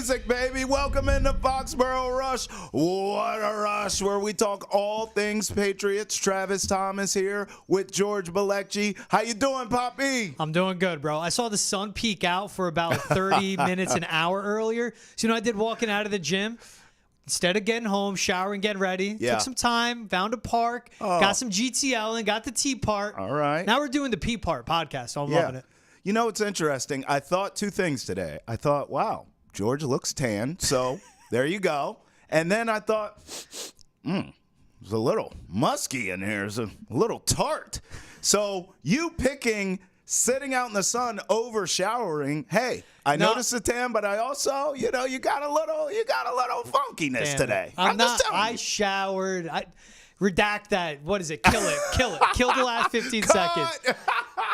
music, baby. Welcome into Foxboro Rush. What a rush, where we talk all things Patriots. Travis Thomas here with George Balekji. How you doing, Poppy? I'm doing good, bro. I saw the sun peek out for about 30 minutes, an hour earlier. So, I did walking out of the gym. Instead of getting home, showering, getting ready, took some time, found a park, got some GTL and got the T part. All right. Now we're doing the P part podcast, so I'm loving it. You know, it's interesting. I thought two things today. I thought, wow, George looks tan, so there you go. And then I thought, it's a little musky in here. It's a little tart. So you picking sitting out in the sun over showering, hey, I noticed the tan, but I also, you got a little funkiness today. I showered. Redact that. What is it? Kill it. Kill it. Kill the last 15 seconds.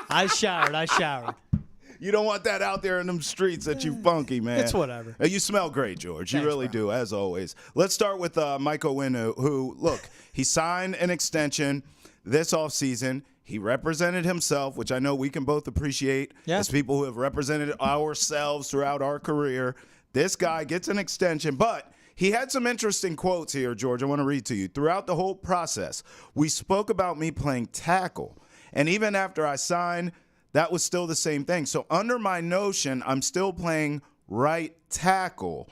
I showered. You don't want that out there in them streets that you funky, man. It's whatever. You smell great, George. You really do, as always. Let's start with Mike Onwenu, who, look, he signed an extension this offseason. He represented himself, which I know we can both appreciate as people who have represented ourselves throughout our career. This guy gets an extension, but he had some interesting quotes here, George. I want to read to you. Throughout the whole process, we spoke about me playing tackle. And even after I signed, that was still the same thing. So under my notion, I'm still playing right tackle.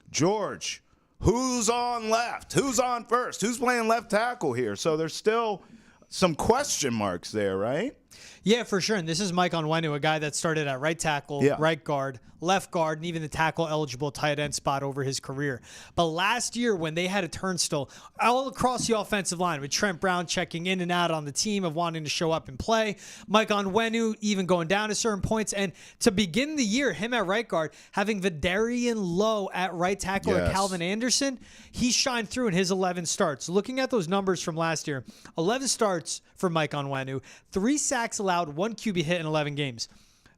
George, who's on left? Who's on first? Who's playing left tackle here? So there's still some question marks there, right? Yeah, for sure. And this is Mike Onwenu, a guy that started at right tackle, right guard, left guard, and even the tackle-eligible tight end spot over his career. But last year, when they had a turnstile all across the offensive line, with Trent Brown checking in and out on the team of wanting to show up and play, Mike Onwenu even going down to certain points, and to begin the year, him at right guard, having Vidarian Lowe at right tackle or Calvin Anderson, he shined through in his 11 starts. Looking at those numbers from last year, 11 starts for Mike Onwenu, 3 sacks allowed, 1 QB hit in 11 games.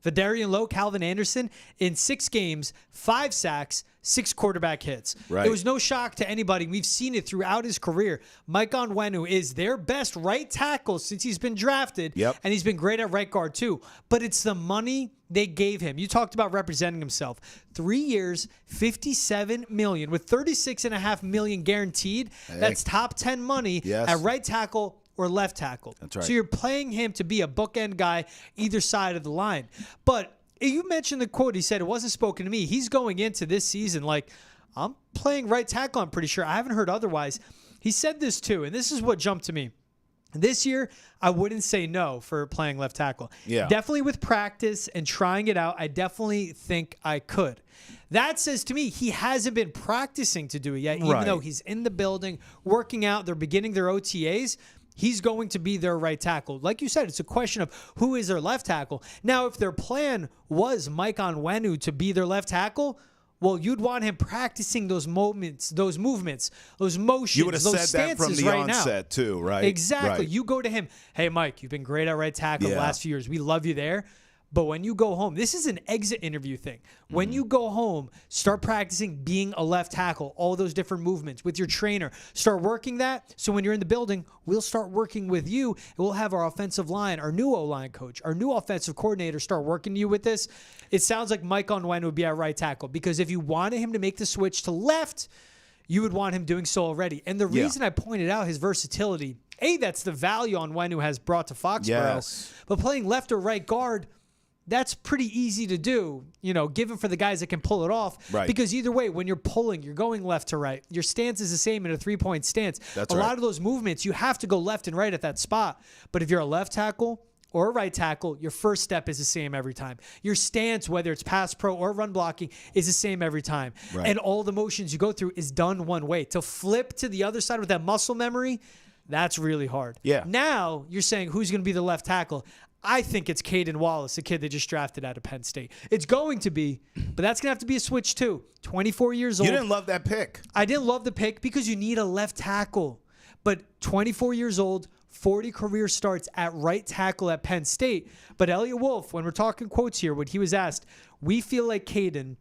Vidarian Lowe, Calvin Anderson, in 6 games, 5 sacks, 6 quarterback hits. Right. It was no shock to anybody. We've seen it throughout his career. Mike Onwenu is their best right tackle since he's been drafted, and he's been great at right guard too. But it's the money they gave him. You talked about representing himself. 3 years, $57 million, with $36.5 million guaranteed. That's top 10 money at right tackle or left tackle. That's right. So you're playing him to be a bookend guy either side of the line. But you mentioned the quote. He said, it wasn't spoken to me. He's going into this season like, I'm playing right tackle, I'm pretty sure. I haven't heard otherwise. He said this too, and this is what jumped to me. This year, I wouldn't say no for playing left tackle. Yeah. Definitely with practice and trying it out, I definitely think I could. That says to me he hasn't been practicing to do it yet, even though he's in the building, working out, they're beginning their OTAs. He's going to be their right tackle. Like you said, it's a question of who is their left tackle. Now, if their plan was Mike Onwenu to be their left tackle, well, you'd want him practicing those moments, those movements, those motions, you would have those said that from the onset too, right? Exactly. Right. You go to him, hey, Mike, you've been great at right tackle the last few years. We love you there. But when you go home, this is an exit interview thing. When you go home, start practicing being a left tackle, all those different movements with your trainer. Start working that. So when you're in the building, we'll start working with you. And we'll have our offensive line, our new O-line coach, our new offensive coordinator start working you with this. It sounds like Mike Onwenu would be at right tackle, because if you wanted him to make the switch to left, you would want him doing so already. And the reason I pointed out his versatility, that's the value Onwenu has brought to Foxboro. But playing left or right guard, that's pretty easy to do, given for the guys that can pull it off. Right. Because either way, when you're pulling, you're going left to right. Your stance is the same in a 3-point stance. That's a lot of those movements, you have to go left and right at that spot. But if you're a left tackle or a right tackle, your first step is the same every time. Your stance, whether it's pass pro or run blocking, is the same every time. Right. And all the motions you go through is done one way. To flip to the other side with that muscle memory, that's really hard. Yeah. Now you're saying who's going to be the left tackle. I think it's Caden Wallace, a kid they just drafted out of Penn State. It's going to be, but that's going to have to be a switch too. 24 years old. You didn't love that pick. I didn't love the pick because you need a left tackle. But 24 years old, 40 career starts at right tackle at Penn State. But Elliot Wolf, when we're talking quotes here, when he was asked, we feel like Caden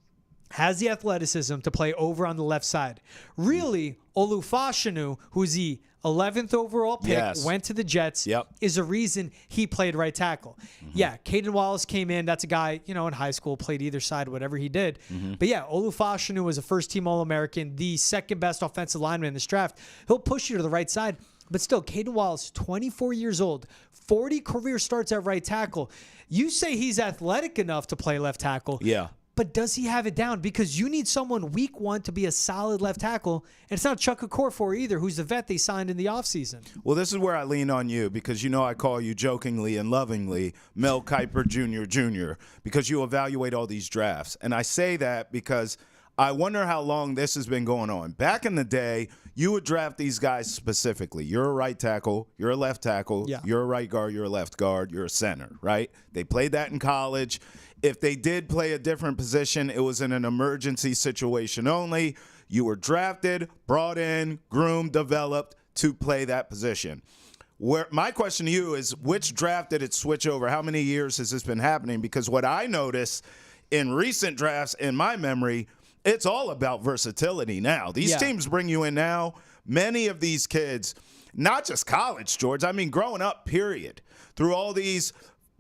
has the athleticism to play over on the left side. Really, Olufashinu, who's the 11th overall pick, went to the Jets, is a reason he played right tackle. Yeah, Caden Wallace came in. That's a guy, in high school, played either side, whatever he did. But yeah, Olufashinu was a first-team All-American, the second-best offensive lineman in this draft. He'll push you to the right side. But still, Caden Wallace, 24 years old, 40 career starts at right tackle. You say he's athletic enough to play left tackle. Yeah. But does he have it down? Because you need someone week one to be a solid left tackle. And it's not Chuck Okorafor either, who's the vet they signed in the offseason. Well, this is where I lean on you because I call you jokingly and lovingly Mel Kiper Jr., because you evaluate all these drafts. And I say that because I wonder how long this has been going on. Back in the day, you would draft these guys specifically. You're a right tackle. You're a left tackle. Yeah. You're a right guard. You're a left guard. You're a center, right? They played that in college. If they did play a different position, it was in an emergency situation only. You were drafted, brought in, groomed, developed to play that position. My question to you is, which draft did it switch over? How many years has this been happening? Because what I notice in recent drafts, in my memory, it's all about versatility now. These teams bring you in now. Many of these kids, not just college, George, I mean growing up, period, through all these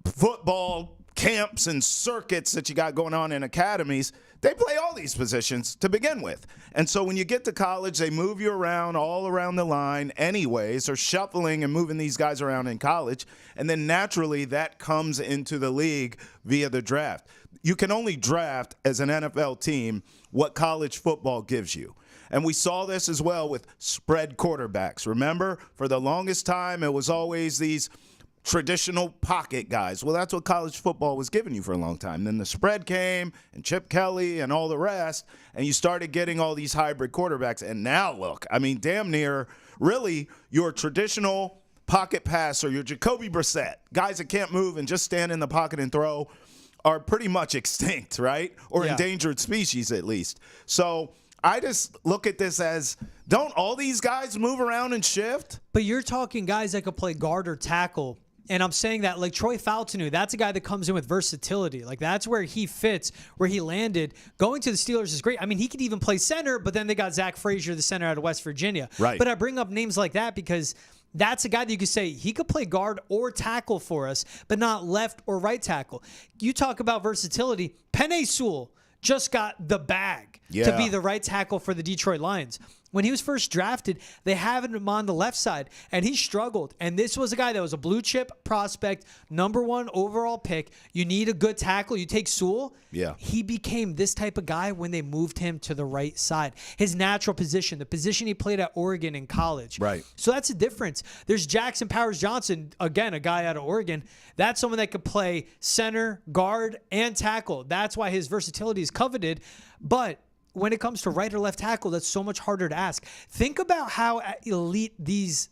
football camps and circuits that you got going on in academies, they play all these positions to begin with. And so when you get to college, they move you around all around the line anyways, or shuffling and moving these guys around in college. And then naturally that comes into the league via the draft. You can only draft as an NFL team what college football gives you. And we saw this as well with spread quarterbacks. Remember, for the longest time, it was always these traditional pocket guys. Well, that's what college football was giving you for a long time. Then the spread came and Chip Kelly and all the rest, and you started getting all these hybrid quarterbacks. And now look, I mean, damn near really your traditional pocket passer, your Jacoby Brissett, guys that can't move and just stand in the pocket and throw, are pretty much extinct, right? Or endangered species at least. So I just look at this as, don't all these guys move around and shift? But you're talking guys that could play guard or tackle. And I'm saying that, like Troy Faltanu, that's a guy that comes in with versatility. Like, that's where he fits, where he landed. Going to the Steelers is great. I mean, he could even play center, but then they got Zach Frazier, the center out of West Virginia. Right. But I bring up names like that because that's a guy that you could say he could play guard or tackle for us, but not left or right tackle. You talk about versatility. Penei Sewell just got the bag to be the right tackle for the Detroit Lions. When he was first drafted, they had him on the left side, and he struggled. And this was a guy that was a blue chip prospect, #1 overall pick. You need a good tackle. You take Sewell. Yeah. He became this type of guy when they moved him to the right side. His natural position, the position he played at Oregon in college. Right. So that's a difference. There's Jackson Powers Johnson, again, a guy out of Oregon. That's someone that could play center, guard, and tackle. That's why his versatility is coveted. But when it comes to right or left tackle, that's so much harder to ask. Think about how elite these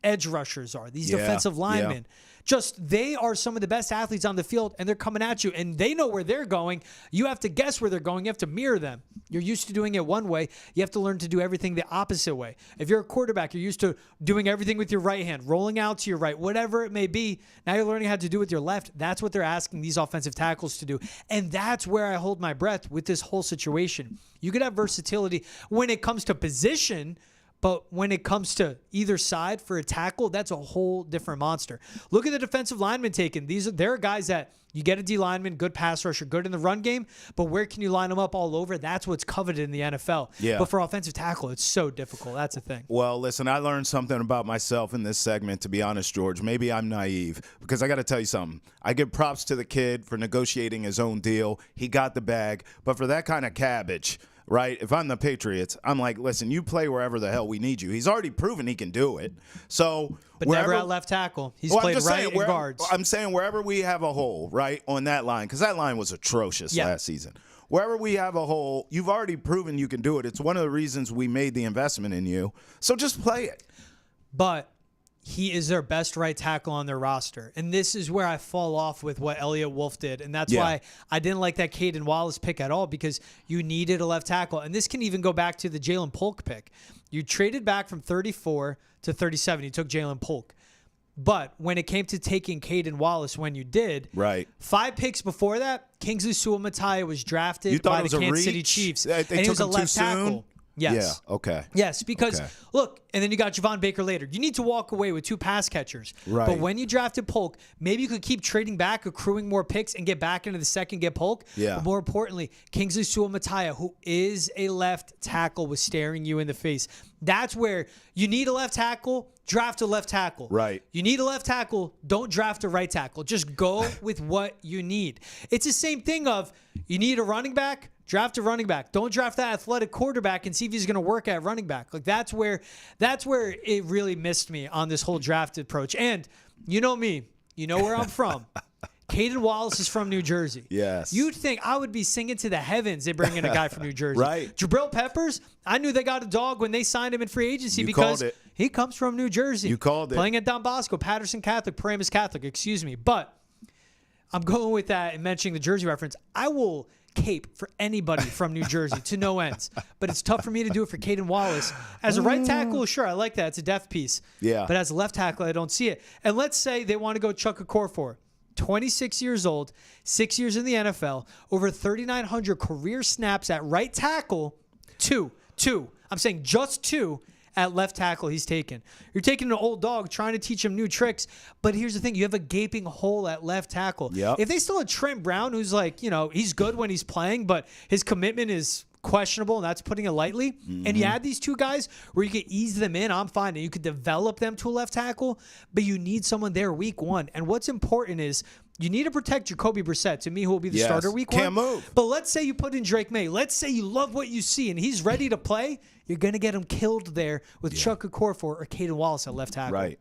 edge rushers are, these defensive linemen. Just, they are some of the best athletes on the field, and they're coming at you, and they know where they're going. You have to guess where they're going. You have to mirror them. You're used to doing it one way. You have to learn to do everything the opposite way. If you're a quarterback, you're used to doing everything with your right hand, rolling out to your right, whatever it may be. Now you're learning how to do it with your left. That's what they're asking these offensive tackles to do, and that's where I hold my breath with this whole situation. You could have versatility when it comes to position, but when it comes to either side for a tackle, that's a whole different monster. Look at the defensive linemen taken. There are guys that you get a D lineman, good pass rusher, good in the run game, but where can you line them up all over? That's what's coveted in the NFL. Yeah. But for offensive tackle, it's so difficult. That's the thing. Well, listen, I learned something about myself in this segment, to be honest, George. Maybe I'm naive, because I got to tell you something. I give props to the kid for negotiating his own deal. He got the bag. But for that kind of cabbage, right, if I'm the Patriots, I'm like, listen, you play wherever the hell we need you. He's already proven he can do it. So, but never at left tackle. He's played right and guards. I'm saying wherever we have a hole, right, on that line, because that line was atrocious last season. Wherever we have a hole, you've already proven you can do it. It's one of the reasons we made the investment in you. So just play it. But he is their best right tackle on their roster. And this is where I fall off with what Elliott Wolf did. And that's why I didn't like that Caden Wallace pick at all, because you needed a left tackle. And this can even go back to the Jalen Polk pick. You traded back from 34 to 37. You took Jalen Polk. But when it came to taking Caden Wallace when you did, Right. 5 picks before that, Kingsley Suamataia was drafted by the Kansas City Chiefs. They and he was a left tackle. Yes. Yeah, okay. Yes, because, Okay. look, and then you got Javon Baker later. You need to walk away with 2 pass catchers. Right. But when you drafted Polk, maybe you could keep trading back, accruing more picks, and get back into the second, get Polk. Yeah. But more importantly, Kingsley Suamataia, who is a left tackle, was staring you in the face. That's where you need a left tackle, draft a left tackle. Right. You need a left tackle, don't draft a right tackle. Just go with what you need. It's the same thing of you need a running back, draft a running back. Don't draft that athletic quarterback and see if he's going to work at running back. Like that's where it really missed me on this whole draft approach. And you know me, you know where I'm from. Caden Wallace is from New Jersey. Yes. You'd think I would be singing to the heavens they bring in a guy from New Jersey. Right. Jabril Peppers, I knew they got a dog when they signed him in free agency You because called it. he comes from New Jersey. You called it. Playing at Don Bosco, Patterson Catholic, Paramus Catholic, excuse me. But I'm going with that and mentioning the Jersey reference. I will cape for anybody from New Jersey to no ends. But it's tough for me to do it for Caden Wallace. As a right tackle, sure, I like that. It's a depth piece. Yeah. But as a left tackle, I don't see it. And let's say they want to go Chuck Okorafor. 26 years old, 6 years in the NFL, over 3,900 career snaps at right tackle, two. I'm saying just 2 at left tackle he's taken. You're taking an old dog trying to teach him new tricks, but here's the thing. You have a gaping hole at left tackle. Yep. If they still had Trent Brown, who's like, he's good when he's playing, but his commitment is questionable, and that's putting it lightly. And you add these 2 guys where you could ease them in, I'm fine, and you could develop them to a left tackle, but you need someone there week 1. And what's important is you need to protect Jacoby Brissett, to me, who will be the starter week 1. Can't move. But let's say you put in Drake Maye. Let's say you love what you see, and he's ready to play. You're going to get him killed there with Chuck Okorafor or Caden Wallace at left tackle. Right.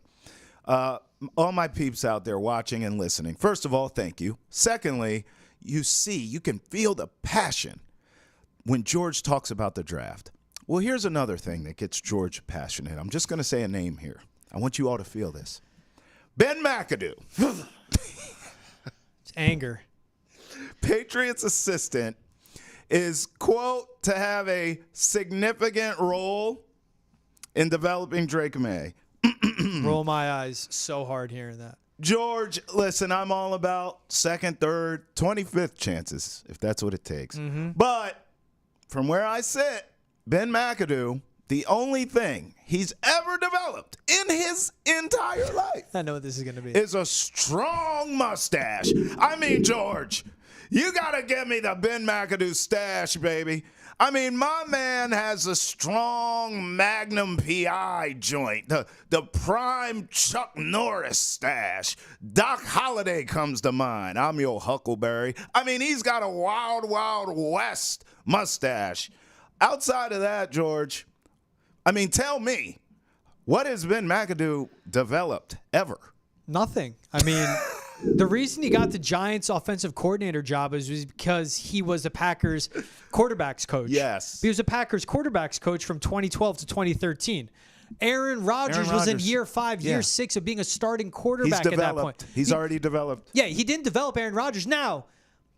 All my peeps out there watching and listening, first of all, thank you. Secondly, you can feel the passion when George talks about the draft. Well, here's another thing that gets George passionate. I'm just going to say a name here. I want you all to feel this. Ben McAdoo. It's anger. Patriots assistant is, quote, to have a significant role in developing Drake Maye. Roll my eyes so hard hearing that. George, listen, I'm all about second, third, 25th chances, if that's what it takes. But from where I sit, Ben McAdoo, the only thing he's ever developed in his entire life I know what this is going to be. is a strong mustache. I mean, George, you got to give me the Ben McAdoo stash, baby. I mean, my man has a strong Magnum PI joint, the prime Chuck Norris stash. Doc Holliday comes to mind. I'm your Huckleberry. I mean, he's got a wild, wild west mustache. Outside of that, George, I mean, tell me, what has Ben McAdoo developed ever? Nothing. I mean, the reason he got the Giants offensive coordinator job was because he was the Packers quarterbacks coach. Yes. He was a Packers quarterbacks coach from 2012 to 2013. Aaron Rodgers was in year 5, year 6 of being a starting quarterback at that point. He's already developed. Yeah, he didn't develop Aaron Rodgers. Now,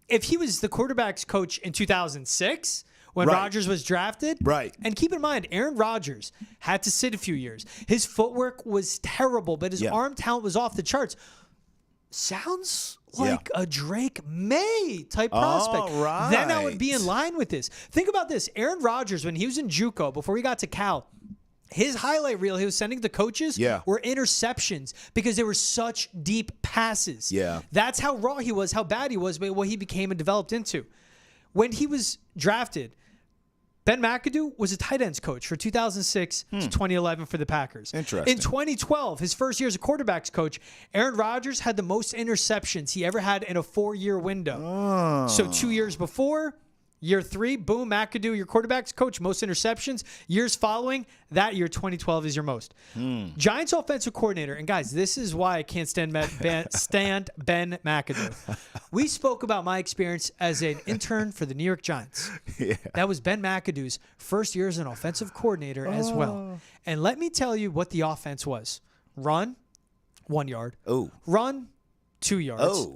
if he was the quarterbacks coach in 2006 when Rodgers was drafted, and keep in mind, Aaron Rodgers had to sit a few years. His footwork was terrible, but his arm talent was off the charts. Sounds like a Drake Maye type prospect. Then I would be in line with this. Think about this. Aaron Rodgers, when he was in JUCO, before he got to Cal, his highlight reel he was sending to coaches were interceptions because they were such deep passes. That's how raw he was, how bad he was, but what he became and developed into. When he was drafted, Ben McAdoo was a tight ends coach for 2006 to 2011 for the Packers. Interesting. In 2012, his first year as a quarterbacks coach, Aaron Rodgers had the most interceptions he ever had in a 4-year window. So 2 years before, year 3, boom, McAdoo, your quarterbacks coach, most interceptions. Years following, that year, 2012 is your most. Giants offensive coordinator, and guys, this is why I can't stand Ben McAdoo. We spoke about my experience as an intern for the New York Giants. That was Ben McAdoo's first year as an offensive coordinator as well. And let me tell you what the offense was. Run, 1 yard. Run, 2 yards.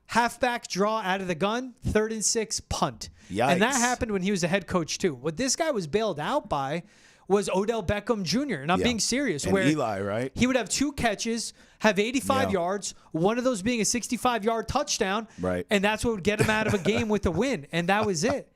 Halfback draw out of the gun, 3rd and 6, punt. Yikes. And that happened when he was a head coach too. What this guy was bailed out by was Odell Beckham Jr. Not being serious. And where Eli, right? He would have 2 catches, have 85 yards, one of those being a 65-yard touchdown. Right. And that's what would get him out of a game with a win. And that was it.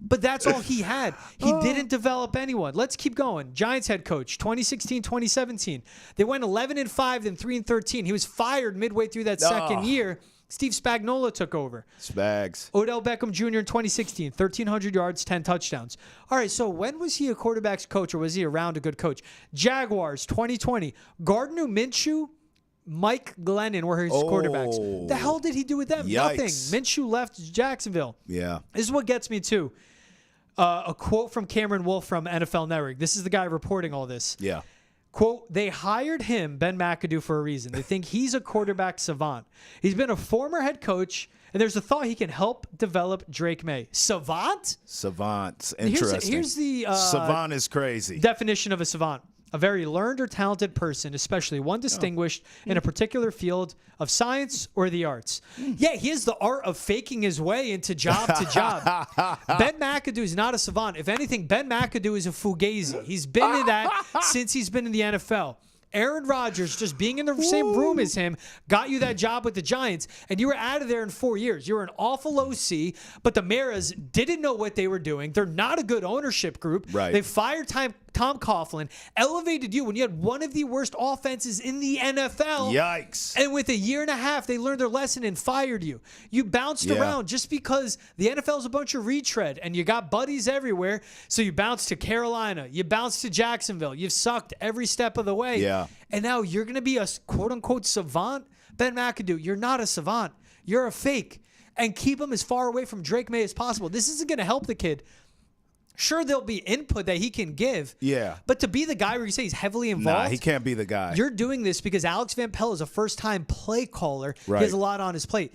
But that's all he had. He didn't develop anyone. Let's keep going. Giants head coach, 2016, 2017. They went 11-5, then 3-13. He was fired midway through that second year. Steve Spagnuolo took over. Spags. Odell Beckham Jr. in 2016, 1,300 yards, 10 touchdowns. All right, so when was he a quarterback's coach, or was he around a good coach? Jaguars, 2020. Gardner Minshew, Mike Glennon were his quarterbacks. The hell did he do with them? Yikes. Nothing. Minshew left Jacksonville. Yeah. This is what gets me, too. A quote from Cameron Wolf from NFL Network. This is the guy reporting all this. Yeah. Quote, they hired him, Ben McAdoo, for a reason. They think he's a quarterback savant. He's been a former head coach, and there's a thought he can help develop Drake Maye. Savant? Savant. Interesting. Here's the savant is crazy. Definition of a savant. A very learned or talented person, especially one distinguished in a particular field of science or the arts. Yeah, he has the art of faking his way into job to job. Ben McAdoo is not a savant. If anything, Ben McAdoo is a fugazi. He's been in that since he's been in the NFL. Aaron Rodgers, just being in the same room as him, got you that job with the Giants, and you were out of there in 4 years. You were an awful OC, but the Maras didn't know what they were doing. They're not a good ownership group. Right. They fired Tom Coughlin, elevated you when you had one of the worst offenses in the NFL. Yikes. And with a year and a half, they learned their lesson and fired you. You bounced around just because the NFL is a bunch of retread, and you got buddies everywhere. So you bounced to Carolina. You bounced to Jacksonville. You've sucked every step of the way. Yeah. And now you're going to be a quote-unquote savant? Ben McAdoo, you're not a savant. You're a fake. And keep him as far away from Drake Maye as possible. This isn't going to help the kid. Sure, there'll be input that he can give. Yeah. But to be the guy where you say he's heavily involved. Nah, he can't be the guy. You're doing this because Alex Van Pelt is a first-time play caller. Right. He has a lot on his plate.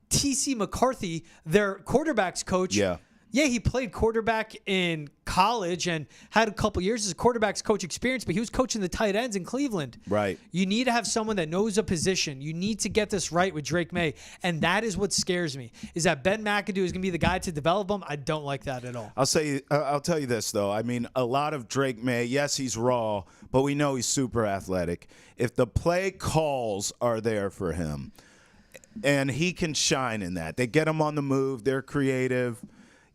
T.C. McCarthy, their quarterback's coach. Yeah. Yeah, he played quarterback in college and had a couple years as a quarterback's coach experience, but he was coaching the tight ends in Cleveland. Right. You need to have someone that knows a position. You need to get this right with Drake Maye, and that is what scares me, is that Ben McAdoo is going to be the guy to develop him. I don't like that at all. I'll tell you this, though. I mean, a lot of Drake Maye, yes, he's raw, but we know he's super athletic. If the play calls are there for him, and he can shine in that. They get him on the move. They're creative.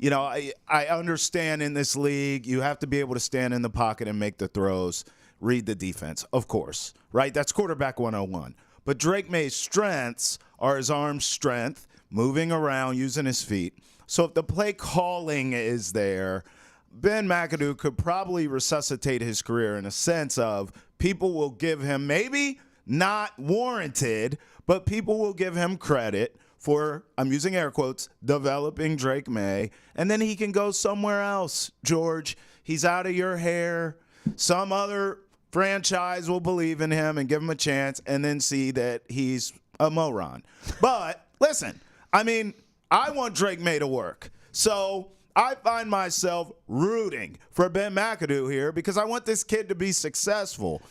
You know, I understand in this league, you have to be able to stand in the pocket and make the throws, read the defense, of course, right? That's quarterback 101. But Drake Maye's strengths are his arm strength, moving around, using his feet. So if the play calling is there, Ben McAdoo could probably resuscitate his career in a sense of people will give him, maybe not warranted, but people will give him credit for, I'm using air quotes, developing Drake Maye, and then he can go somewhere else, George. He's out of your hair. Some other franchise will believe in him and give him a chance and then see that he's a moron. But, listen, I mean, I want Drake Maye to work. So I find myself rooting for Ben McAdoo here because I want this kid to be successful.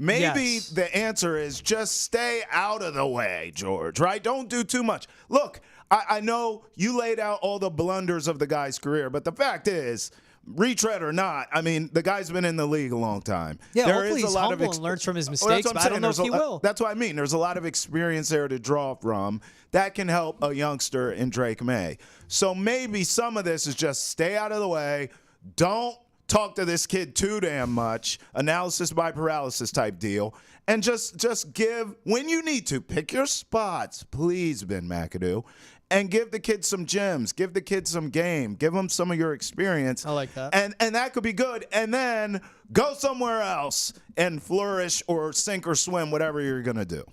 Maybe the answer is just stay out of the way, George, right? Don't do too much. Look, I know you laid out all the blunders of the guy's career, but the fact is, retread or not, I mean, the guy's been in the league a long time. Yeah, hopefully he's humble and learns from his mistakes, but I don't know if he will. That's what I mean. There's a lot of experience there to draw from that can help a youngster in Drake Maye. So maybe some of this is just stay out of the way. Don't talk to this kid too damn much, analysis by paralysis type deal, and just give, when you need to, pick your spots, please, Ben McAdoo, and give the kid some gems, give the kid some game, give him some of your experience. I like that. And that could be good. And then go somewhere else and flourish or sink or swim, whatever you're going to do.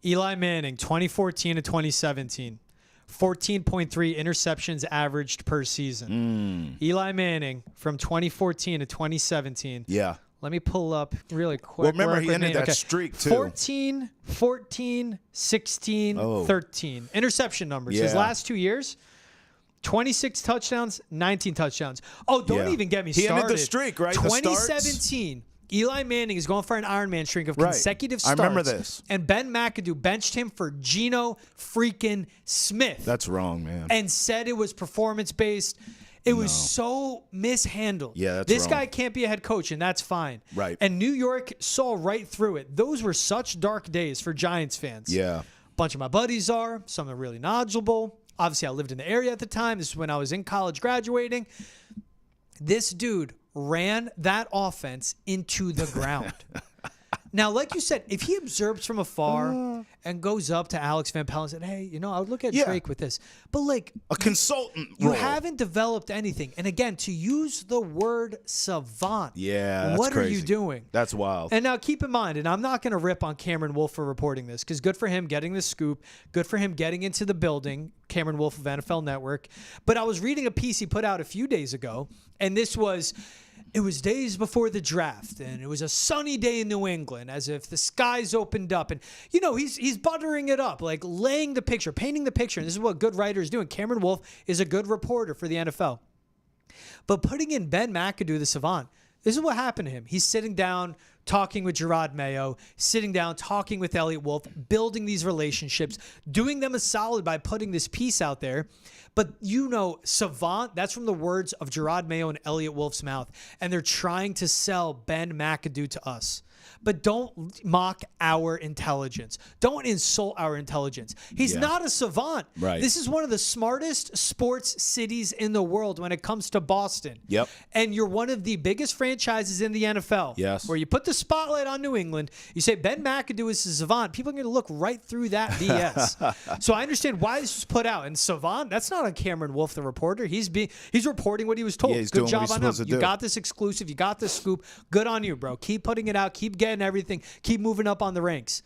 Eli Manning, 2014 to 2017. 14.3 interceptions averaged per season. Eli Manning from 2014 to 2017. Yeah. Let me pull up really quick. Well, remember, he ended that streak, too. 14, 16, 13. Interception numbers. His last 2 years, 26 touchdowns, 19 touchdowns. Oh, don't even get me started. He ended the streak, right? 2017. Eli Manning is going for an Ironman streak of consecutive starts. I remember this. And Ben McAdoo benched him for Geno freaking Smith. That's wrong, man. And said it was performance-based. It was so mishandled. Yeah, that's This wrong. guy can't be a head coach, and that's fine. Right. And New York saw right through it. Those were such dark days for Giants fans. Yeah. A bunch of my buddies are. Some are really knowledgeable. Obviously, I lived in the area at the time. This is when I was in college graduating. This dude ran that offense into the ground. Now, like you said, if he observes from afar and goes up to Alex Van Pelt and said, hey, I would look at Drake with this. But, like, a consultant you role. haven't developed anything. And, again, to use the word savant. Yeah, that's what crazy. are you doing? That's wild. And now keep in mind, and I'm not going to rip on Cameron Wolf for reporting this, because good for him getting the scoop. Good for him getting into the building, Cameron Wolf of NFL Network. But I was reading a piece he put out a few days ago, and this was... It was days before the draft, and it was a sunny day in New England, as if the skies opened up. And, he's buttering it up, like laying the picture, painting the picture. And this is what good writers do. And Cameron Wolf is a good reporter for the NFL. But putting in Ben McAdoo, the savant, this is what happened to him. He's sitting down, talking with Drake Maye, sitting down, talking with Elliott Wolf, building these relationships, doing them a solid by putting this piece out there. But savant, that's from the words of Drake Maye and Elliott Wolf's mouth. And they're trying to sell Ben McAdoo to us. But don't mock our intelligence. Don't insult our intelligence. He's not a savant. Right. This is one of the smartest sports cities in the world when it comes to Boston. Yep. And you're one of the biggest franchises in the NFL. Yes. Where you put the spotlight on New England, you say Ben McAdoo is a savant. People are going to look right through that BS. So I understand why this was put out. And savant, that's not on Cameron Wolf, the reporter. He's reporting what he was told. Yeah, he's Good doing job what he's on him. supposed to You do. got this exclusive. You got this scoop. Good on you, bro. Keep putting it out. Keep getting everything. Keep moving up on the ranks.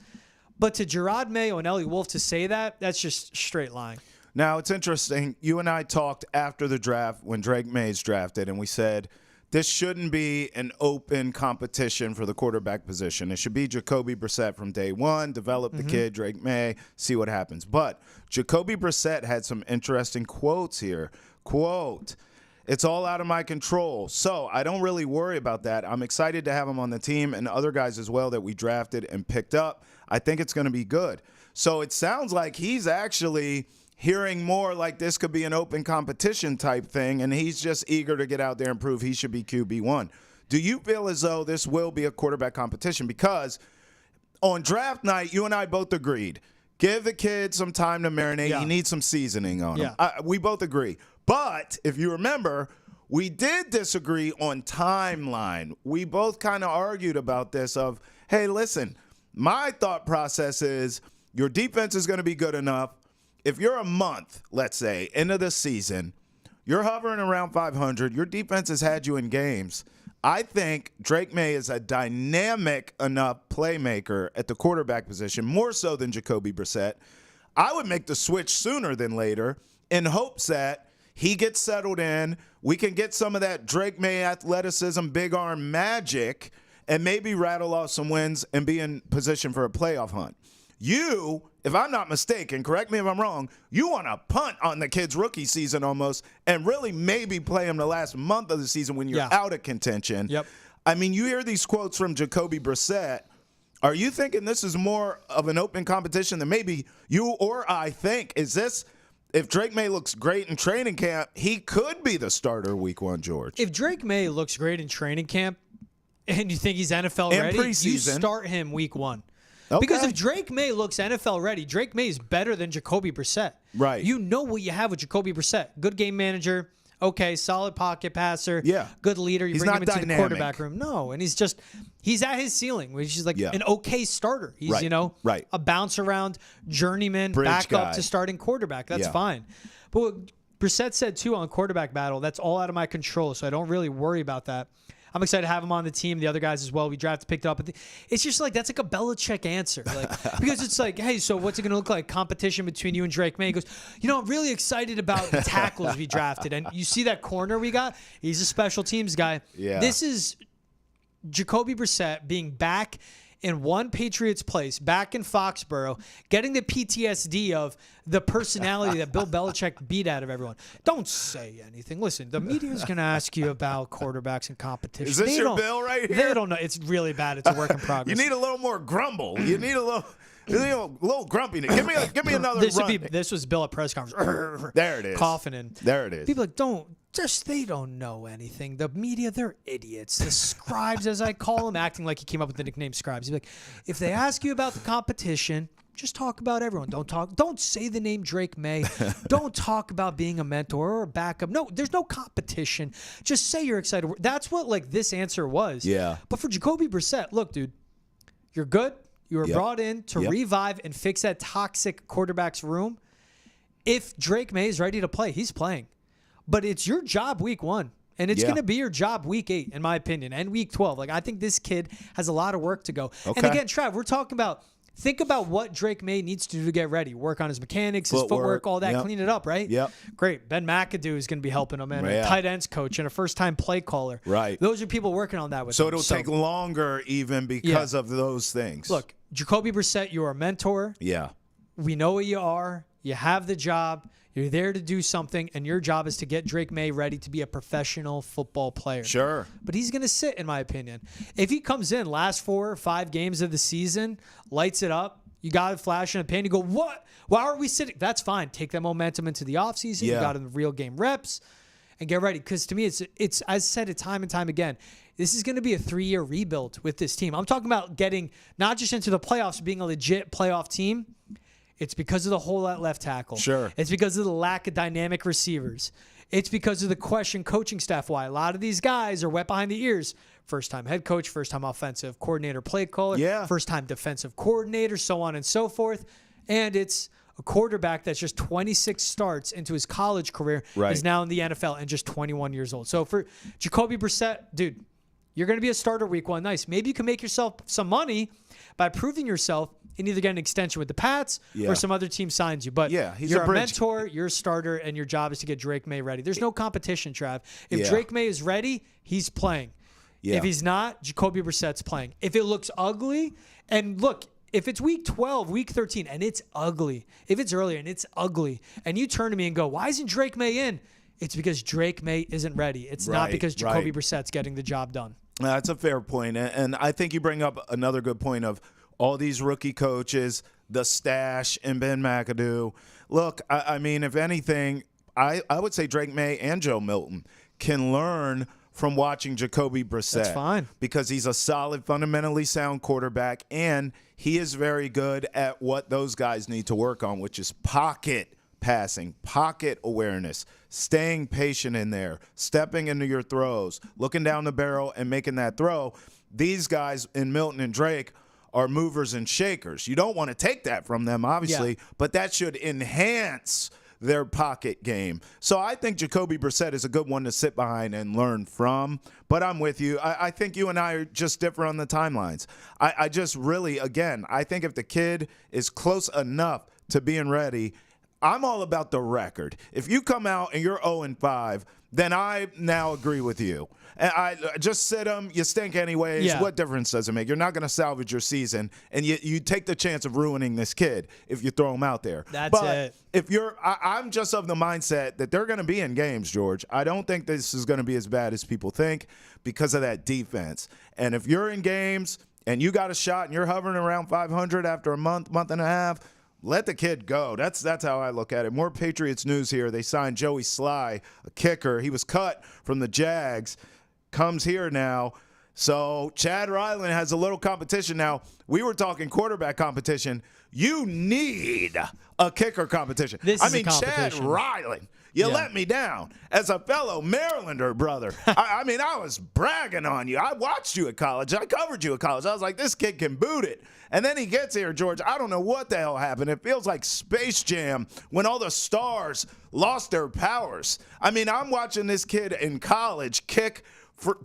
But to Drake Maye and Elliott Wolf to say that, that's just straight lying. Now, it's interesting. You and I talked after the draft when Drake Maye's drafted, and we said this shouldn't be an open competition for the quarterback position. It should be Jacoby Brissett from day one, develop the kid, Drake Maye, see what happens. But Jacoby Brissett had some interesting quotes here. Quote, "It's all out of my control. So I don't really worry about that. I'm excited to have him on the team and other guys as well that we drafted and picked up. I think it's going to be good." So it sounds like he's actually hearing more like this could be an open competition type thing, and he's just eager to get out there and prove he should be QB1. Do you feel as though this will be a quarterback competition? Because on draft night, you and I both agreed, give the kid some time to marinate. Yeah. He needs some seasoning on him. Yeah. We both agree. But if you remember, we did disagree on timeline. We both kind of argued about this of, hey, listen, my thought process is your defense is going to be good enough. If you're a month, let's say, into the season, you're hovering around 500, your defense has had you in games. I think Drake Maye is a dynamic enough playmaker at the quarterback position, more so than Jacoby Brissett. I would make the switch sooner than later in hopes that he gets settled in. We can get some of that Drake Maye athleticism, big arm magic, and maybe rattle off some wins and be in position for a playoff hunt. You, if I'm not mistaken, correct me if I'm wrong, you want to punt on the kid's rookie season almost and really maybe play him the last month of the season when you're out of contention. Yep. I mean, you hear these quotes from Jacoby Brissett. Are you thinking this is more of an open competition than maybe you or I think? Is this, if Drake Maye looks great in training camp, he could be the starter week one, George? If Drake Maye looks great in training camp and you think he's NFL And ready, preseason. you start him week one. Okay. Because if Drake Maye looks NFL ready, Drake Maye is better than Jacoby Brissett. Right. You know what you have with Jacoby Brissett. Good game manager. Okay, solid pocket passer. Yeah. Good leader. You He's bring not him into dynamic. the quarterback room. No, and he's at his ceiling, which is like an okay starter. He's, Right. a bounce around journeyman, Bridge back guy. up to starting quarterback. That's Yeah. fine. But what Brissett said, too, on quarterback battle, that's all out of my control, so I don't really worry about that. I'm excited to have him on the team, the other guys as well. We drafted, picked up. It's just like, that's like a Belichick answer. Because it's like, hey, so what's it going to look like? Competition between you and Drake Maye. He goes, I'm really excited about the tackles we drafted. And you see that corner we got? He's a special teams guy. Yeah. This is Jacoby Brissett being back in one Patriots place, back in Foxboro, getting the PTSD of the personality that Bill Belichick beat out of everyone. Don't say anything. Listen, the media's going to ask you about quarterbacks and competition. Is this your bill right here? They don't know. It's really bad. It's a work in progress. You need a little more grumble. You need a little grumpiness. Give me another run. This was Bill at press conference. There it is. Coughing in. There it is. People are like, don't Just they don't know anything. The media, they're idiots. The scribes, as I call them, acting like he came up with the nickname scribes. He's like, if they ask you about the competition, just talk about everyone. Don't say the name Drake Maye. Don't talk about being a mentor or a backup. No, there's no competition. Just say you're excited. That's what like this answer was. Yeah. But for Jacoby Brissett, look, dude, you're good. You were brought in to revive and fix that toxic quarterback's room. If Drake Maye is ready to play, he's playing. But it's your job week 1. And it's going to be your job week 8, in my opinion, and week 12. Like, I think this kid has a lot of work to go. Okay. And again, Trav, we're talking about, think about what Drake Maye needs to do to get ready. Work on his mechanics, his footwork, all that. Clean it up, right? Yep. Great. Ben McAdoo is going to be helping him, and a tight ends coach and a first-time play caller. Right. Those are people working on that with him. So it'll take longer even because of those things. Look, Jacoby Brissett, you're a mentor. Yeah. We know who you are. You have the job. You're there to do something, and your job is to get Drake Maye ready to be a professional football player. Sure. But he's going to sit, in my opinion. If he comes in last 4 or 5 games of the season, lights it up, you got it flash in a pan, you go, what? Why are we sitting? That's fine. Take that momentum into the offseason. You got in the real game reps and get ready. Because to me, it's I said it time and time again, this is going to be a 3-year rebuild with this team. I'm talking about getting not just into the playoffs, being a legit playoff team. It's because of the hole at left tackle. Sure. It's because of the lack of dynamic receivers. It's because of the question coaching staff why a lot of these guys are wet behind the ears. First-time head coach, first-time offensive coordinator, play caller, first-time defensive coordinator, so on and so forth. And it's a quarterback that's just 26 starts into his college career is now in the NFL and just 21 years old. So for Jacoby Brissett, dude, you're going to be a starter week 1. Nice. Maybe you can make yourself some money by proving yourself and either get an extension with the Pats or some other team signs you. But you're a mentor, you're a starter, and your job is to get Drake Maye ready. There's no competition, Trav. If Drake Maye is ready, he's playing. Yeah. If he's not, Jacoby Brissett's playing. If it looks ugly, and look, if it's week 12, week 13, and it's ugly, if it's earlier and it's ugly, and you turn to me and go, why isn't Drake Maye in? It's because Drake Maye isn't ready. It's not because Jacoby Brissett's getting the job done. That's a fair point. And I think you bring up another good point of all these rookie coaches, the stash, and Ben McAdoo. Look, I mean, if anything, I would say Drake Maye and Joe Milton can learn from watching Jacoby Brissett. That's fine. Because he's a solid, fundamentally sound quarterback, and he is very good at what those guys need to work on, which is pocket passing, pocket awareness, staying patient in there, stepping into your throws, looking down the barrel and making that throw. These guys in Milton and Drake are movers and shakers. You don't want to take that from them, obviously, but that should enhance their pocket game. So I think Jacoby Brissett is a good one to sit behind and learn from. But I'm with you. I think you and I are just different on the timelines. I just really, again, I think if the kid is close enough to being ready, I'm all about the record. If you come out and you're 0-5, then I now agree with you. And I just sit them. You stink anyways. Yeah. What difference does it make? You're not going to salvage your season, and you take the chance of ruining this kid if you throw him out there. That's it. If I'm just of the mindset that they're going to be in games, George. I don't think this is going to be as bad as people think because of that defense. And if you're in games and you got a shot and you're hovering around 500 after a month and a half, let the kid go. That's how I look at it. More Patriots news here. They signed Joey Sly, a kicker. He was cut from the Jags. Comes here now. So Chad Ryland has a little competition now. We were talking quarterback competition. You need a kicker competition. Chad Ryland, you let me down. As a fellow Marylander, brother, I mean, I was bragging on you. I watched you at college. I covered you at college. I was like, this kid can boot it. And then he gets here, George. I don't know what the hell happened. It feels like Space Jam when all the stars lost their powers. I mean, I'm watching this kid in college kick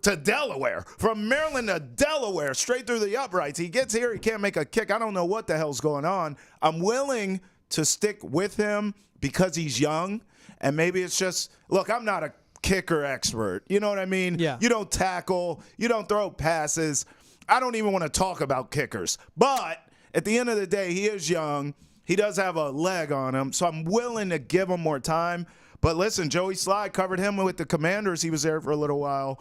to Delaware, from Maryland to Delaware, straight through the uprights. He gets here, he can't make a kick. I don't know what the hell's going on. I'm willing to stick with him because he's young, and maybe it's just, look, I'm not a kicker expert. You know what I mean? Yeah. You don't tackle, you don't throw passes. I don't even want to talk about kickers. But at the end of the day, he is young. He does have a leg on him, so I'm willing to give him more time. But listen, Joey Sly covered him with the Commanders. He was there for a little while.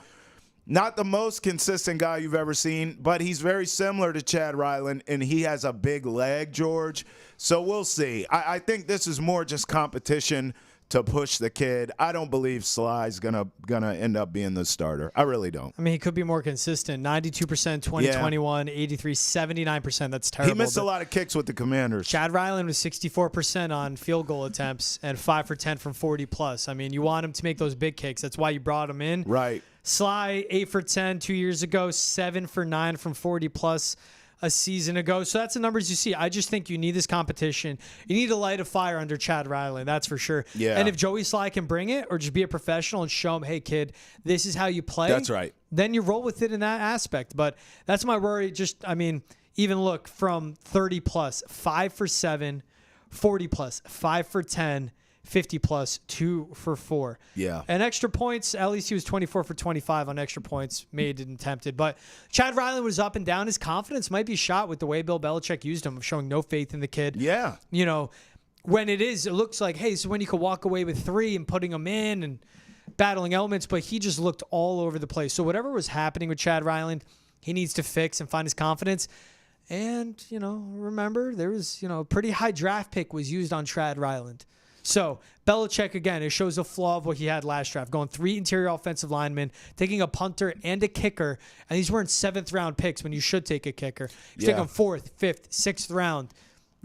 Not the most consistent guy you've ever seen, but he's very similar to Chad Ryland, and he has a big leg, George. So we'll see. I think this is more just competition to push the kid. I don't believe Sly's gonna end up being the starter. I really don't. I mean, he could be more consistent. 92% 2021, 83, 79%. That's terrible. He missed a lot of kicks with the Commanders. Chad Ryland was 64% on field goal attempts and 5 for 10 from 40 plus. I mean, you want him to make those big kicks. That's why you brought him in. Right. Sly, 8 for 10 2 years ago, 7 for 9 from 40 plus a season ago. So that's the numbers you see. I just think you need this competition. You need to light a fire under Chad Ryland. That's for sure. Yeah. And if Joey Sly can bring it or just be a professional and show him, hey, kid, this is how you play. That's right. Then you roll with it in that aspect. But that's my worry. Even look from 30 plus, 5 for 7, 40 plus, 5 for 10, 50 plus, 2 for 4. Yeah. And extra points, at least he was 24 for 25 on extra points, made and attempted. But Chad Ryland was up and down. His confidence might be shot with the way Bill Belichick used him, of showing no faith in the kid. Yeah. When it looks like, hey, so when you could walk away with 3 and putting them in and battling elements, but he just looked all over the place. So whatever was happening with Chad Ryland, he needs to fix and find his confidence. And, remember, there was, a pretty high draft pick was used on Chad Ryland. So, Belichick, again, it shows a flaw of what he had last draft. Going 3 interior offensive linemen, taking a punter and a kicker, and these weren't 7th-round picks when you should take a kicker. He's taking 4th, 5th, 6th round,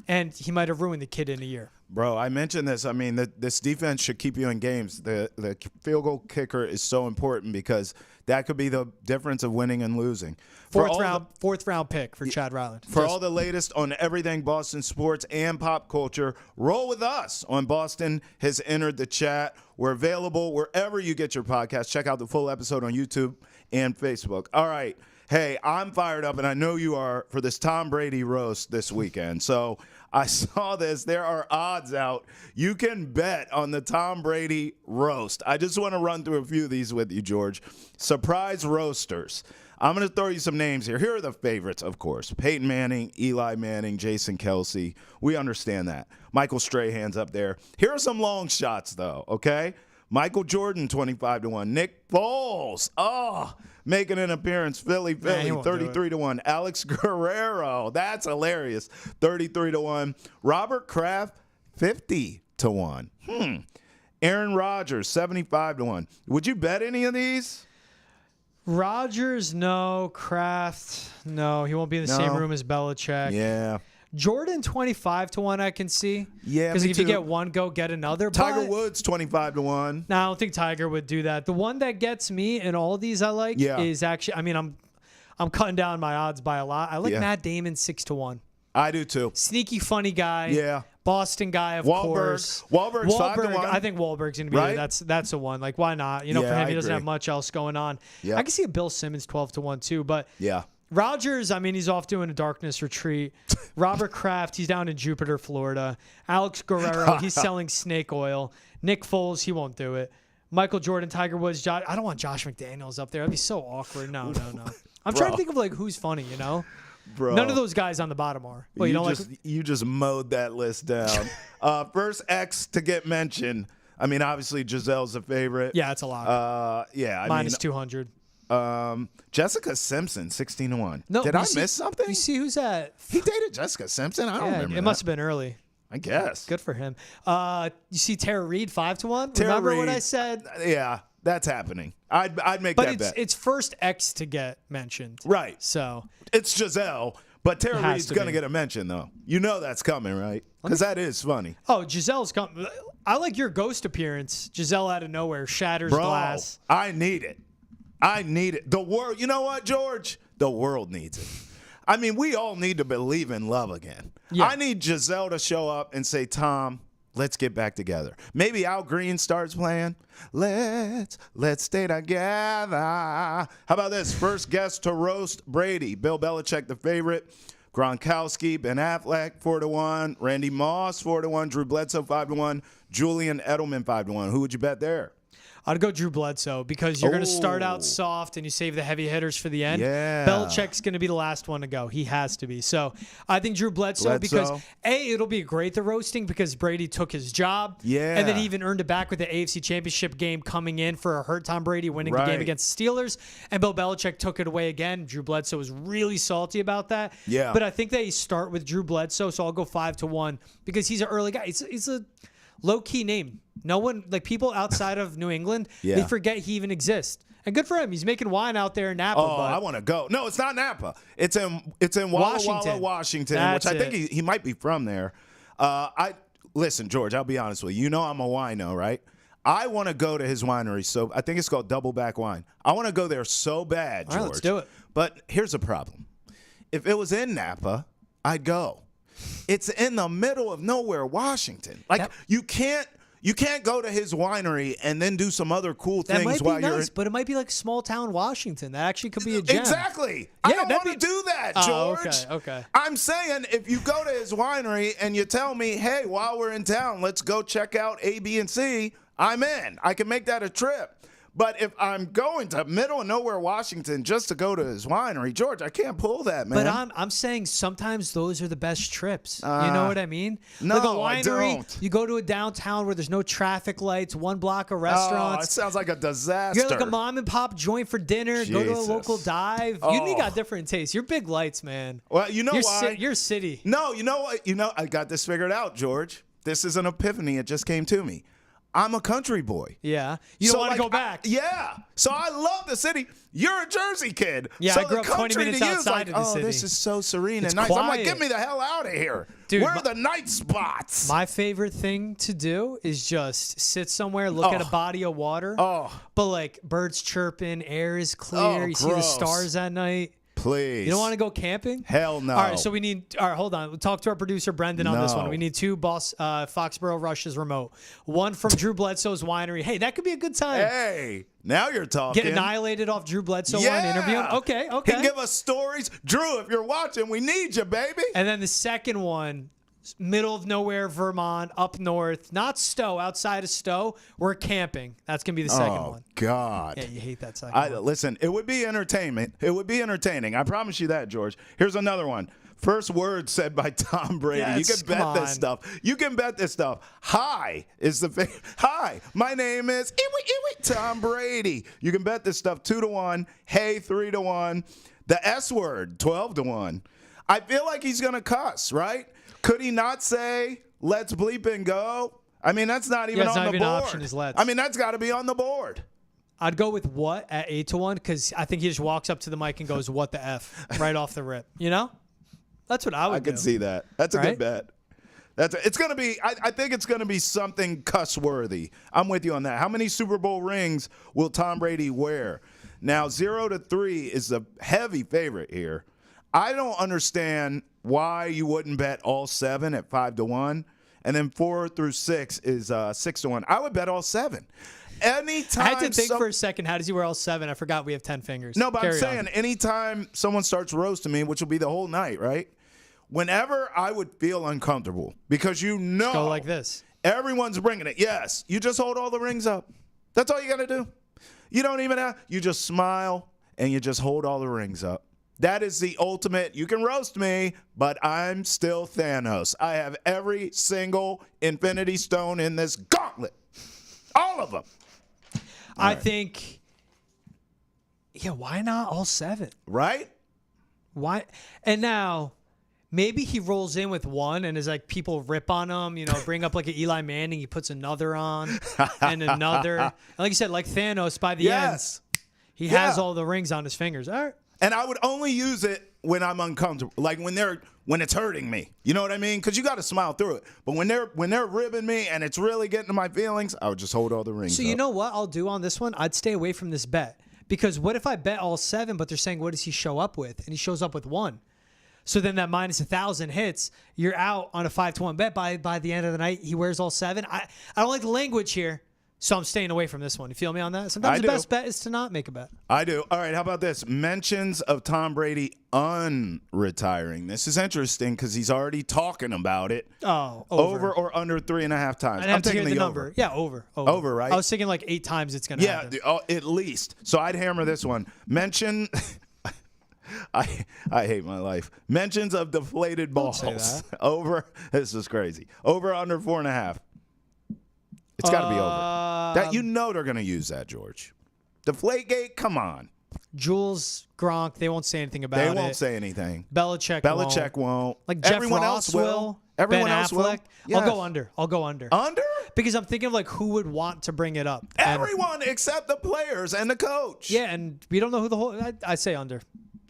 and he might have ruined the kid in a year. Bro, I mentioned this. I mean, this defense should keep you in games. The field goal kicker is so important because that could be the difference of winning and losing. Fourth round pick for Chad Ryland. For all the latest on everything Boston sports and pop culture, roll with us on Boston Has Entered the Chat. We're available wherever you get your podcast. Check out the full episode on YouTube and Facebook. All right. Hey, I'm fired up, and I know you are, for this Tom Brady roast this weekend. So I saw this. There are odds out. You can bet on the Tom Brady roast. I just want to run through a few of these with you, George. Surprise roasters. I'm going to throw you some names here. Here are the favorites, of course. Peyton Manning, Eli Manning, Jason Kelsey. We understand that. Michael Strahan's up there. Here are some long shots, though, okay? Michael Jordan, 25-1. Nick Foles, making an appearance. Philly, 33-1. Alex Guerrero, that's hilarious. 33-1. Robert Kraft, 50-1. Aaron Rodgers, 75-1. Would you bet any of these? Rodgers, no. Kraft, no. He won't be in the same room as Belichick. Yeah. Jordan, 25-1, I can see. Yeah, because me if you too. get one, go get another. Tiger Woods, 25-1. No, I don't think Tiger would do that. The one that gets me in all these I like is actually, I'm cutting down my odds by a lot. I like Matt Damon, 6-1. I do too. Sneaky, funny guy. Yeah. Boston guy, of course. Wahlberg's 5-1. I think Wahlberg's going to be right? there. That's a one. Like, why not? For him, he doesn't have much else going on. Yeah. I can see a Bill Simmons 12-1 too, but yeah. Rodgers, he's off doing a darkness retreat. Robert Kraft, he's down in Jupiter, Florida. Alex Guerrero, he's selling snake oil. Nick Foles, he won't do it. Michael Jordan, Tiger Woods, I don't want Josh McDaniels up there. That'd be so awkward. No. I'm trying to think of who's funny, Bro. None of those guys on the bottom are. Well, you just mowed that list down. First X to get mentioned. Obviously Gisele's a favorite. Yeah, it's a lot. Minus 200. Jessica Simpson, 16-1. No, Did I miss something? You see who's that? He dated Jessica Simpson? I don't remember. It must have been early. I guess. Good for him. You see Tara Reid, 5-1? Remember what I said? Yeah, that's happening. I'd make that bet. But it's first X to get mentioned. Right. So it's Giselle, but Tara Reid's going to get a mention, though. You know that's coming, right? Because that is funny. Oh, Giselle's coming. I like your ghost appearance. Giselle out of nowhere shatters glass. I need it. The world. You know what, George? The world needs it. We all need to believe in love again. Yeah. I need Giselle to show up and say, Tom, let's get back together. Maybe Al Green starts playing. Let's stay together. How about this? First guest to roast Brady. Bill Belichick, the favorite. Gronkowski, Ben Affleck, 4-1. Randy Moss, 4-1. Drew Bledsoe, 5-1. Julian Edelman, 5-1. Who would you bet there? I'd go Drew Bledsoe because you're going to start out soft and you save the heavy hitters for the end. Yeah. Belichick's going to be the last one to go. He has to be. So I think Drew Bledsoe because, it'll be great the roasting because Brady took his job. Yeah. And then he even earned it back with the AFC Championship game coming in for a hurt Tom Brady winning the game against the Steelers. And Bill Belichick took it away again. Drew Bledsoe was really salty about that. Yeah. But I think they start with Drew Bledsoe, so I'll go 5-1 because he's an early guy. He's a low-key name. No one, like people outside of New England, they forget he even exists. And good for him. He's making wine out there in Napa. Oh, but I want to go. No, it's not Napa. It's in Walla Walla, Washington, which I think he might be from there. Listen, George, I'll be honest with you. You know I'm a wino, right? I want to go to his winery. So I think it's called Doubleback Wine. I want to go there so bad, George. All right, let's do it. But here's the problem. If it was in Napa, I'd go. It's in the middle of nowhere, Washington. Like you can't go to his winery and then do some other cool things while you're but it might be like small town Washington. That actually could be a gem. Exactly. I don't want to do that, George. Okay. I'm saying if you go to his winery and you tell me, hey, while we're in town, let's go check out A, B, and C, I'm in. I can make that a trip. But if I'm going to middle of nowhere, Washington, just to go to his winery, George, I can't pull that, man. But I'm saying sometimes those are the best trips. You know what I mean? No, like a winery, I don't. You go to a downtown where there's no traffic lights, one block of restaurants. Oh, it sounds like a disaster. You're like a mom and pop joint for dinner. Jesus. Go to a local dive. You got different tastes. You're big lights, man. Well, you know why? You're city. No, you know what? I got this figured out, George. This is an epiphany. It just came to me. I'm a country boy. Yeah. You don't want to go back. So I love the city. You're a Jersey kid. Yeah, so I grew up 20 minutes outside of the city. This is so serene and nice. Quiet. I'm like, get me the hell out of here. Dude, where are the night spots? My favorite thing to do is just sit somewhere, look at a body of water. But like birds chirping, air is clear. You see the stars at night. Please. You don't want to go camping? Hell no. All right, so hold on. We'll talk to our producer, Brendan, on this one. We need 2 Foxboro Rushes remote. One from Drew Bledsoe's winery. Hey, that could be a good time. Hey, now you're talking. Get annihilated off Drew Bledsoe wine interview. Okay. He can give us stories. Drew, if you're watching, we need you, baby. And then the second one, middle of nowhere, Vermont, up north, not Stowe, outside of Stowe. We're camping. That's going to be the second one. Oh, God. Yeah, you hate that second one. Listen, it would be entertainment. It would be entertaining. I promise you that, George. Here's another one. First word said by Tom Brady. Yes, you can bet this stuff. You can bet this stuff. Hi is the thing. Hi, my name is Tom Brady. You can bet this stuff 2-1. Hey, 3-1. The S word 12-1. I feel like he's gonna cuss, right? Could he not say, let's bleep and go? I mean, that's not even on the board. An option is let's. I mean, that's got to be on the board. I'd go with what at 8-1 because I think he just walks up to the mic and goes, what the F, right off the rip. You know? That's what I would do. I can see that. That's a good bet. It's going to be, I think it's going to be something cuss-worthy. I'm with you on that. How many Super Bowl rings will Tom Brady wear? Now, 0-3 is a heavy favorite here. I don't understand why you wouldn't bet all 7 at 5-1, and then 4-6 is 6-1. I would bet all 7. Anytime I had to think for a second, how does he wear all 7? I forgot we have 10 fingers. No, but I'm saying anytime someone starts roasting me, which will be the whole night, right? Whenever I would feel uncomfortable, because just go like this. Everyone's bringing it. Yes, you just hold all the rings up. That's all you got to do. You don't even have. You just smile and you just hold all the rings up. That is the ultimate. You can roast me, but I'm still Thanos. I have every single Infinity Stone in this gauntlet. All of them. I think, why not all 7? Right? Why? And now, maybe he rolls in with 1 and is like, people rip on him, bring up like an Eli Manning. He puts another on and another. And like you said, like Thanos, by the end, he has all the rings on his fingers. All right. And I would only use it when I'm uncomfortable, like when it's hurting me. You know what I mean? Because you got to smile through it. But when they're ribbing me and it's really getting to my feelings, I would just hold all the rings. So you know what I'll do on this one? I'd stay away from this bet, because what if I bet all 7, but they're saying what does he show up with, and he shows up with 1? So then that minus 1,000 hits. You're out on a 5-1 bet. By the end of the night, he wears all 7. I don't like the language here. So I'm staying away from this one. You feel me on that? Sometimes the best bet is to not make a bet. I do. All right, how about this? Mentions of Tom Brady unretiring. This is interesting because he's already talking about it. Oh, over or under 3.5 times. I'm taking the number. Over. Yeah, over. Over, right? I was thinking like 8 times it's going to happen. Yeah, at least. So I'd hammer this one. Mention... I hate my life. Mentions of deflated balls. Don't say that. Over. This is crazy. Over under 4.5. It's got to be over. That they're going to use that, George. Deflategate, come on. Jules, Gronk, they won't say anything about it. They won't say anything. Belichick won't. Like Jeff Everyone Ross else will. Everyone else will. I'll go under. Under? Because I'm thinking of like who would want to bring it up. Everyone except the players and the coach. Yeah, and we don't know who the whole. I say under.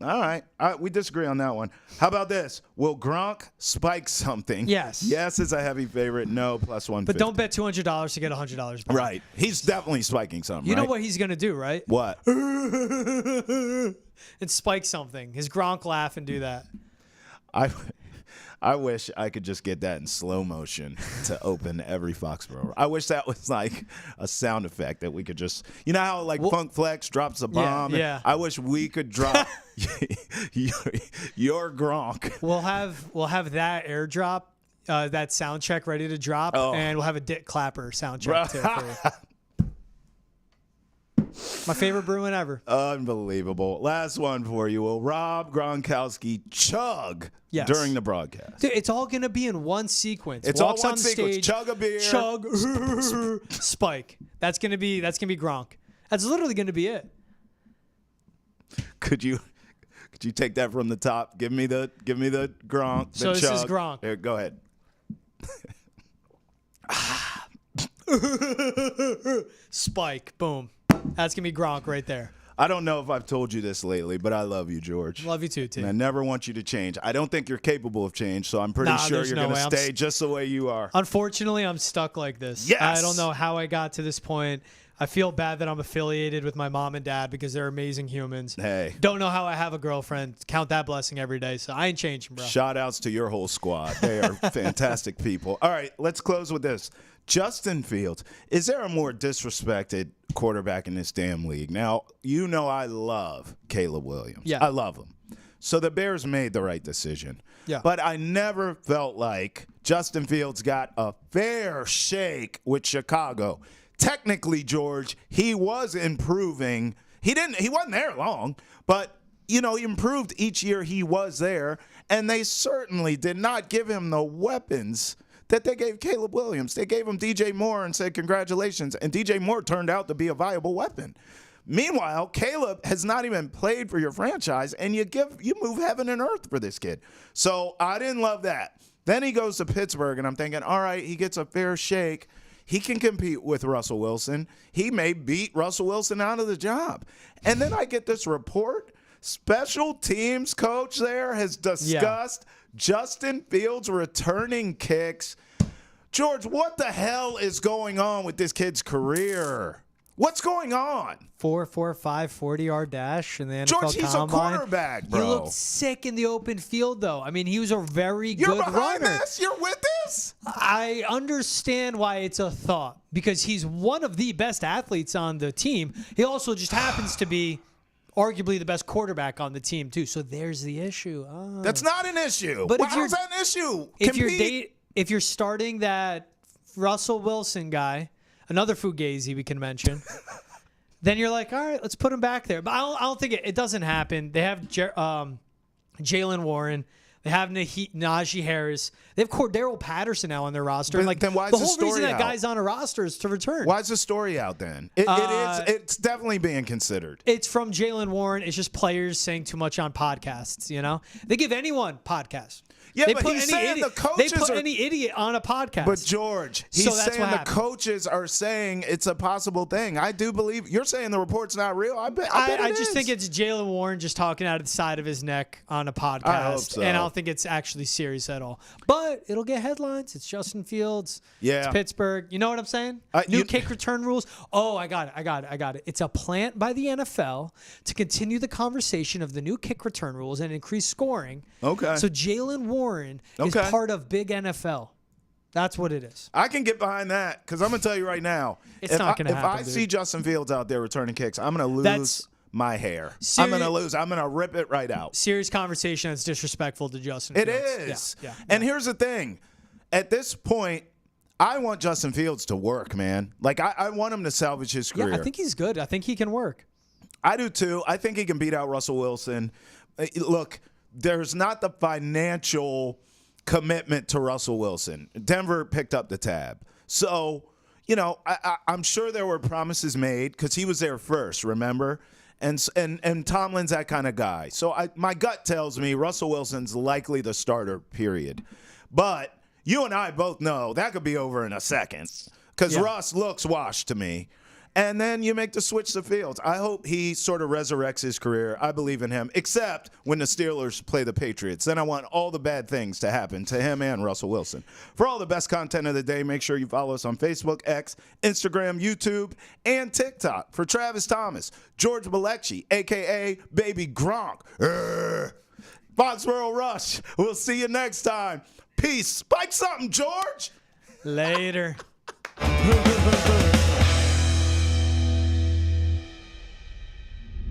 All right. We disagree on that one. How about this? Will Gronk spike something? Yes. Yes is a heavy favorite. No, plus 150. But don't bet $200 to get $100 back. Right. He's definitely spiking something, You know what he's going to do, right? What? And spike something. His Gronk laugh and do that. I wish I could just get that in slow motion to open every Foxboro. I wish that was like a sound effect that we could just, you know how like Funk Flex drops a bomb? Yeah. I wish we could drop your Gronk. We'll have that airdrop, that sound check ready to drop, and we'll have a Dick Clapper sound check too. For you. My favorite Bruin ever. Unbelievable. Last one for you. Will Rob Gronkowski chug during the broadcast? Dude, it's all going to be in one sequence. It's Walks all one on sequence. Stage, Chug a beer. Chug. Spike. That's going to be Gronk. That's literally going to be it. Could you take that from the top? Give me the Gronk. So this is Gronk. Here, go ahead. Spike. Boom. That's going to be Gronk right there. I don't know if I've told you this lately, but I love you, George. Love you too, T. And I never want you to change. I don't think you're capable of change, so I'm pretty sure you're going to stay just the way you are. Unfortunately, I'm stuck like this. Yes. I don't know how I got to this point. I feel bad that I'm affiliated with my mom and dad because they're amazing humans. Hey. Don't know how I have a girlfriend. Count that blessing every day. So I ain't changing, bro. Shout outs to your whole squad. They are fantastic people. All right, let's close with this. Justin Fields. Is there a more disrespected quarterback in this damn league? Now, you know I love Caleb Williams. Yeah. I love him. So the Bears made the right decision. Yeah. But I never felt like Justin Fields got a fair shake with Chicago. Technically, George, he was improving. He wasn't there long, but he improved each year he was there, and they certainly did not give him the weapons that they gave Caleb Williams. They gave him DJ Moore and said congratulations, and DJ Moore turned out to be a viable weapon. Meanwhile, Caleb has not even played for your franchise, and you move heaven and earth for this kid. So I didn't love that. Then he goes to Pittsburgh, and I'm thinking, all right, he gets a fair shake. He can compete with Russell Wilson. He may beat Russell Wilson out of the job. And then I get this report. Special teams coach there has discussed Justin Fields returning kicks. George, what the hell is going on with this kid's career? What's going on? 4.45 40-yard dash in the NFL George, he's combine. a quarterback, bro. He looked sick in the open field, though. I mean, he was a very good You're behind runner. this? You're with this? I understand why it's a thought because he's one of the best athletes on the team. He also just happens to be arguably the best quarterback on the team, too. So there's the issue. Oh. That's not an issue. But how's that an issue? If you're starting that Russell Wilson guy, another Fugazi we can mention, then you're like, all right, let's put him back there. But I don't think it doesn't happen. They have Jalen Warren. They have Najee Harris. They have Cordero Patterson now on their roster. But then why is the whole reason that guy's on a roster is to return. Why is the story out then? It's definitely being considered. It's from Jalen Warren. It's just players saying too much on podcasts, They give anyone podcasts. Yeah, they but put he's any saying idiot, the coaches They put are, any idiot on a podcast. But George, he's saying the coaches are saying it's a possible thing. I do believe you're saying the report's not real. I bet I just think it's Jalen Warren just talking out of the side of his neck on a podcast. I hope so. And I don't think it's actually serious at all. But it'll get headlines. It's Justin Fields. Yeah. It's Pittsburgh. You know what I'm saying? New kick return rules. Oh, I got it. It's a plant by the NFL to continue the conversation of the new kick return rules and increase scoring. Okay. So Jalen Warren is part of big NFL. That's what it is. I can get behind that because I'm going to tell you right now. It's not going to happen. If I see Justin Fields out there returning kicks, I'm going to lose my hair. I'm going to lose. I'm going to rip it right out. Serious conversation that's disrespectful to Justin It Fields. is. Yeah. And here's the thing. At this point, I want Justin Fields to work, man. Like, I want him to salvage his career. Yeah, I think he's good. I think he can work. I do, too. I think he can beat out Russell Wilson. Look, there's not the financial commitment to Russell Wilson. Denver picked up the tab. So, I'm sure there were promises made because he was there first, remember? And Tomlin's that kind of guy. So my gut tells me Russell Wilson's likely the starter, period. But, you and I both know that could be over in a second because Russ looks washed to me. And then you make the switch to Fields. I hope he sort of resurrects his career. I believe in him, except when the Steelers play the Patriots. Then I want all the bad things to happen to him and Russell Wilson. For all the best content of the day, make sure you follow us on Facebook, X, Instagram, YouTube, and TikTok. For Travis Thomas, George Balekji, a.k.a. Baby Gronk, Foxboro Rush. We'll see you next time. Peace. Spike something, George. Later.